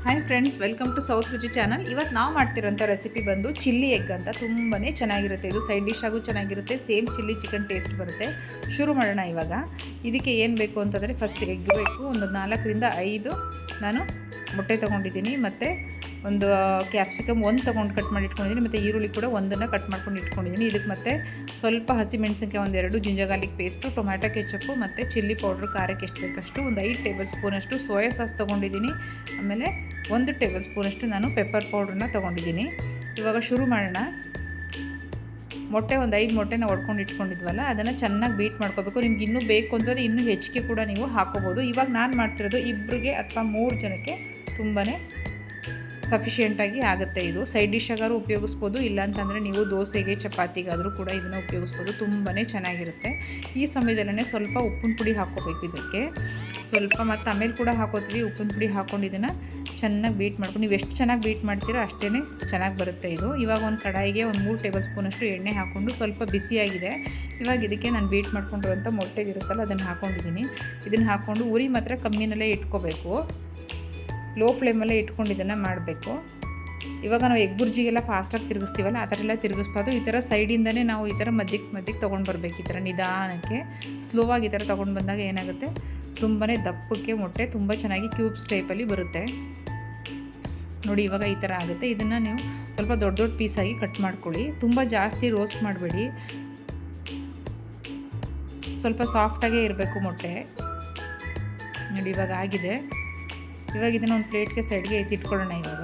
Hi friends, welcome to South Ruchi channel. ಇವತ್ತು ನಾವು ಮಾಡ್ತಿರೋಂಥ ರೆಸಿಪಿ ಬಂದು ಚಿಲ್ಲಿ ಎಗ್ ಅಂತ. ತುಂಬಾ ಚೆನ್ನಾಗಿರುತ್ತೆ. ಇದು ಸೈಡ್ ಡಿಶ್ ಆಗೂ ಚೆನ್ನಾಗಿರುತ್ತೆ. ಸೇಮ್ ಚಿಲ್ಲಿ ಚಿಕನ್ ಟೇಸ್ಟ್ ಬರುತ್ತೆ. ಶುರು ಮಾಡೋಣ. ಇವಾಗ ಇದಕ್ಕೆ ಏನು ಬೇಕು ಅಂತಂದರೆ ಫಸ್ಟ್ ಎಗ್ ಬೇಕು. ಒಂದು 4ರಿಂದ 5 ನಾನು ಮೊಟ್ಟೆ ತೊಗೊಂಡಿದ್ದೀನಿ. ಮತ್ತು ಒಂದು ಕ್ಯಾಪ್ಸಿಕಮ್ ಒಂದು ತೊಗೊಂಡು ಕಟ್ ಮಾಡಿ ಇಟ್ಕೊಂಡಿದ್ದೀನಿ. ಮತ್ತು ಈರುಳ್ಳಿ ಕೂಡ ಒಂದನ್ನು ಕಟ್ ಮಾಡ್ಕೊಂಡು ಇಟ್ಕೊಂಡಿದ್ದೀನಿ. ಇದಕ್ಕೆ ಮತ್ತು ಸ್ವಲ್ಪ ಹಸಿಮೆಣಸಿನ್ಕಾಯಿ, 1-2 ginger garlic paste, tomato ketchup ಮತ್ತು ಚಿಲ್ಲಿ ಪೌಡ್ರು, ಖಾರಕ್ಕೆ ಎಷ್ಟು ಬೇಕಷ್ಟು, ಒಂದು 5 ಟೇಬಲ್ ಸ್ಪೂನಷ್ಟು ಸೋಯಾ ಸಾಸ್ ತೊಗೊಂಡಿದ್ದೀನಿ. ಆಮೇಲೆ 1 ಟೇಬಲ್ ಸ್ಪೂನಷ್ಟು ನಾನು ಪೆಪ್ಪರ್ ಪೌಡ್ರನ್ನ ತೊಗೊಂಡಿದ್ದೀನಿ. ಇವಾಗ ಶುರು ಮಾಡೋಣ. ಮೊಟ್ಟೆ ಒಂದು 5 ಮೊಟ್ಟೆನ ಹೊಡ್ಕೊಂಡು ಇಟ್ಕೊಂಡಿದ್ವಲ್ಲ, ಅದನ್ನು ಚೆನ್ನಾಗಿ ಬೀಟ್ ಮಾಡ್ಕೋಬೇಕು. ನಿಮ್ಗೆ ಇನ್ನೂ ಬೇಕು ಅಂತಂದರೆ ಇನ್ನೂ ಹೆಚ್ಚಿಗೆ ಕೂಡ ನೀವು ಹಾಕೋಬೋದು. ಇವಾಗ ನಾನು ಮಾಡ್ತಿರೋದು ಇಬ್ಬರಿಗೆ ಅಥವಾ 3 ಜನಕ್ಕೆ ತುಂಬಾ ಸಫಿಷಿಯೆಂಟಾಗಿ ಆಗುತ್ತೆ. ಇದು ಸೈಡ್ ಡಿಶ್ ಆಗಾರು ಉಪಯೋಗಿಸ್ಬೋದು, ಇಲ್ಲಾಂತಂದರೆ ನೀವು ದೋಸೆಗೆ ಚಪಾತಿಗಾದರೂ ಕೂಡ ಇದನ್ನು ಉಪಯೋಗಿಸ್ಬೋದು. ತುಂಬಾ ಚೆನ್ನಾಗಿರುತ್ತೆ. ಈ ಸಮಯದಲ್ಲೇ ಸ್ವಲ್ಪ ಉಪ್ಪಿನ ಪುಡಿ ಹಾಕ್ಕೋಬೇಕು ಇದಕ್ಕೆ ಸ್ವಲ್ಪ, ಮತ್ತು ಆಮೇಲೆ ಕೂಡ ಹಾಕೋತೀವಿ. ಉಪ್ಪಿನ ಪುಡಿ ಹಾಕ್ಕೊಂಡು ಇದನ್ನು ಚೆನ್ನಾಗಿ ಬೀಟ್ ಮಾಡ್ಕೊಂಡು, ನೀವು ಎಷ್ಟು ಚೆನ್ನಾಗಿ ಬೀಟ್ ಮಾಡ್ತೀರೋ ಅಷ್ಟೇ ಚೆನ್ನಾಗಿ ಬರುತ್ತೆ ಇದು. ಇವಾಗ ಒಂದು ಕಡಾಯಿಗೆ ಒಂದು 3 ಟೇಬಲ್ ಸ್ಪೂನಷ್ಟು ಎಣ್ಣೆ ಹಾಕ್ಕೊಂಡು, ಸ್ವಲ್ಪ ಬಿಸಿಯಾಗಿದೆ. ಇವಾಗ ಇದಕ್ಕೆ ನಾನು ಬೀಟ್ ಮಾಡ್ಕೊಂಡಿರುವಂಥ ಮೊಟ್ಟೆಗಿರುತ್ತಲ್ಲ ಅದನ್ನು ಹಾಕ್ಕೊಂಡಿದ್ದೀನಿ. ಇದನ್ನು ಹಾಕ್ಕೊಂಡು ಉರಿ ಮಾತ್ರ ಕಮ್ಮಿನಲ್ಲೇ ಇಟ್ಕೋಬೇಕು. ಲೋ ಫ್ಲೇಮಲ್ಲೇ ಇಟ್ಕೊಂಡು ಇದನ್ನು ಮಾಡಬೇಕು. ಇವಾಗ ನಾವು ಎಗ್ ಬುರ್ಜಿಗೆಲ್ಲ ಫಾಸ್ಟಾಗಿ ತಿರುಗಿಸ್ತೀವಲ್ಲ, ಆ ಥರ ಎಲ್ಲ ತಿರುಗಿಸ್ಬಾರ್ದು. ಈ ಥರ ಸೈಡಿಂದನೇ ನಾವು ಈ ಥರ ಮಧ್ಯಕ್ಕೆ ತೊಗೊಂಡು ಬರಬೇಕು. ಈ ಥರ ನಿಧಾನಕ್ಕೆ ಸ್ಲೋವಾಗಿ ಈ ಥರ ತೊಗೊಂಡು ಬಂದಾಗ ಏನಾಗುತ್ತೆ, ತುಂಬಾ ದಪ್ಪಕ್ಕೆ ಮೊಟ್ಟೆ ತುಂಬ ಚೆನ್ನಾಗಿ ಕ್ಯೂಬ್ಸ್ ಟೈಪಲ್ಲಿ ಬರುತ್ತೆ ನೋಡಿ. ಇವಾಗ ಈ ಥರ ಆಗುತ್ತೆ. ಇದನ್ನು ನೀವು ಸ್ವಲ್ಪ ದೊಡ್ಡ ದೊಡ್ಡ ಪೀಸಾಗಿ ಕಟ್ ಮಾಡ್ಕೊಳ್ಳಿ. ತುಂಬ ಜಾಸ್ತಿ ರೋಸ್ಟ್ ಮಾಡಬೇಡಿ, ಸ್ವಲ್ಪ ಸಾಫ್ಟಾಗೇ ಇರಬೇಕು ಮೊಟ್ಟೆ ನೋಡಿ. ಇವಾಗ ಆಗಿದೆ. ಇವಾಗ ಇದನ್ನು ಒಂದು ಪ್ಲೇಟ್ಗೆ ಸೈಡ್ಗೆ ಎತ್ತಿಟ್ಕೊಳ್ಳೋಣ. ಇವಾಗ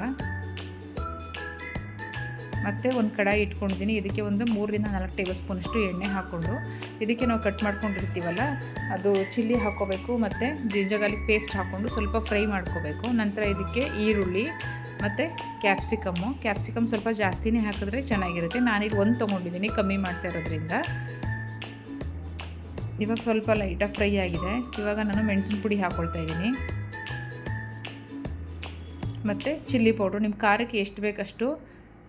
ಮತ್ತೆ ಒಂದು ಕಡಾಯಿ ಇಟ್ಕೊಂಡಿದ್ದೀನಿ. ಇದಕ್ಕೆ ಒಂದು 3ರಿಂದ 4 ಟೇಬಲ್ ಸ್ಪೂನಷ್ಟು ಎಣ್ಣೆ ಹಾಕ್ಕೊಂಡು, ಇದಕ್ಕೆ ನಾವು ಕಟ್ ಮಾಡ್ಕೊಂಡಿರ್ತೀವಲ್ಲ ಅದು ಚಿಲ್ಲಿ ಹಾಕ್ಕೋಬೇಕು. ಮತ್ತು ಜಿಂಜರ್ ಗಾರ್ಲಿಕ್ ಪೇಸ್ಟ್ ಹಾಕ್ಕೊಂಡು ಸ್ವಲ್ಪ ಫ್ರೈ ಮಾಡ್ಕೋಬೇಕು. ನಂತರ ಇದಕ್ಕೆ ಈರುಳ್ಳಿ ಮತ್ತು ಕ್ಯಾಪ್ಸಿಕಮ್ ಸ್ವಲ್ಪ ಜಾಸ್ತಿನೇ ಹಾಕಿದ್ರೆ ಚೆನ್ನಾಗಿರುತ್ತೆ. ನಾನಿಲ್ಲಿ 1 ತೊಗೊಂಡಿದ್ದೀನಿ, ಕಮ್ಮಿ ಮಾಡ್ತಾ ಇರೋದ್ರಿಂದ. ಇವಾಗ ಸ್ವಲ್ಪ ಲೈಟಾಗಿ ಫ್ರೈ ಆಗಿದೆ. ಇವಾಗ ನಾನು ಮೆಣಸಿನ ಪುಡಿ ಹಾಕ್ಕೊಳ್ತಾ ಇದ್ದೀನಿ. ಮತ್ತು ಚಿಲ್ಲಿ ಪೌಡ್ರು, ನಿಮ್ಮ ಖಾರಕ್ಕೆ ಎಷ್ಟು ಬೇಕಷ್ಟು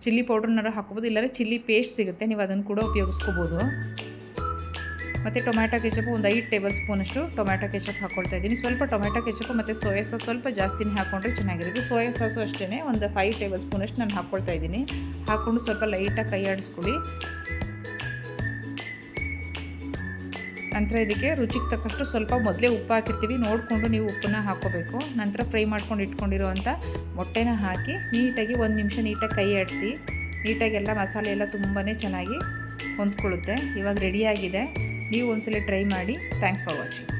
ಚಿಲ್ಲಿ ಪೌಡ್ರನ್ನಾರು ಹಾಕ್ಕೋಬೋದು, ಇಲ್ಲಾಂದರೆ ಚಿಲ್ಲಿ ಪೇಸ್ಟ್ ಸಿಗುತ್ತೆ, ನೀವು ಅದನ್ನು ಕೂಡ ಉಪಯೋಗಿಸ್ಕೋಬೋದು. ಮತ್ತು ಟೊಮ್ಯಾಟೊ ಕೆಚಪ್ ಒಂದು 5 ಟೇಬಲ್ ಸ್ಪೂನಷ್ಟು ಟೊಮ್ಯಾಟೊ ಕೆಚಪ್ ಹಾಕ್ಕೊಳ್ತಾ ಇದ್ದೀನಿ. ಸ್ವಲ್ಪ ಟೊಮ್ಯಾಟೊ ಕೆಚಪ್ ಮತ್ತು ಸೋಯಾ ಸಾಸ್ ಸ್ವಲ್ಪ ಜಾಸ್ತಿನೇ ಹಾಕ್ಕೊಂಡ್ರೆ ಚೆನ್ನಾಗಿರುತ್ತೆ. ಸೋಯಾ ಸಾಸು ಅಷ್ಟೇ ಒಂದು 5 ಟೇಬಲ್ ಸ್ಪೂನಷ್ಟು ನಾನು ಹಾಕ್ಕೊಳ್ತಾ ಇದ್ದೀನಿ. ಹಾಕ್ಕೊಂಡು ಸ್ವಲ್ಪ ಲೈಟಾಗಿ ಕೈ ಆಡಿಸ್ಕೊಳ್ಳಿ. ನಂತರ ಇದಕ್ಕೆ ರುಚಿಗೆ ತಕ್ಕಷ್ಟು ಸ್ವಲ್ಪ ಮೊದಲೇ ಉಪ್ಪು ಹಾಕಿರ್ತೀವಿ, ನೋಡಿಕೊಂಡು ನೀವು ಉಪ್ಪನ್ನ ಹಾಕ್ಕೋಬೇಕು. ನಂತರ ಫ್ರೈ ಮಾಡ್ಕೊಂಡು ಇಟ್ಕೊಂಡಿರೋವಂಥ ಮೊಟ್ಟೆನ ಹಾಕಿ ನೀಟಾಗಿ 1 ನಿಮಿಷ ನೀಟಾಗಿ ಕೈ ಆಡಿಸಿ. ನೀಟಾಗಿ ಎಲ್ಲ ಮಸಾಲೆ ಎಲ್ಲ ತುಂಬಾ ಚೆನ್ನಾಗಿ ಹೊಂದ್ಕೊಳ್ಳುತ್ತೆ. ಇವಾಗ ರೆಡಿಯಾಗಿದೆ. ನೀವು ಒಂದ್ಸಲ ಟ್ರೈ ಮಾಡಿ. Thanks for watching.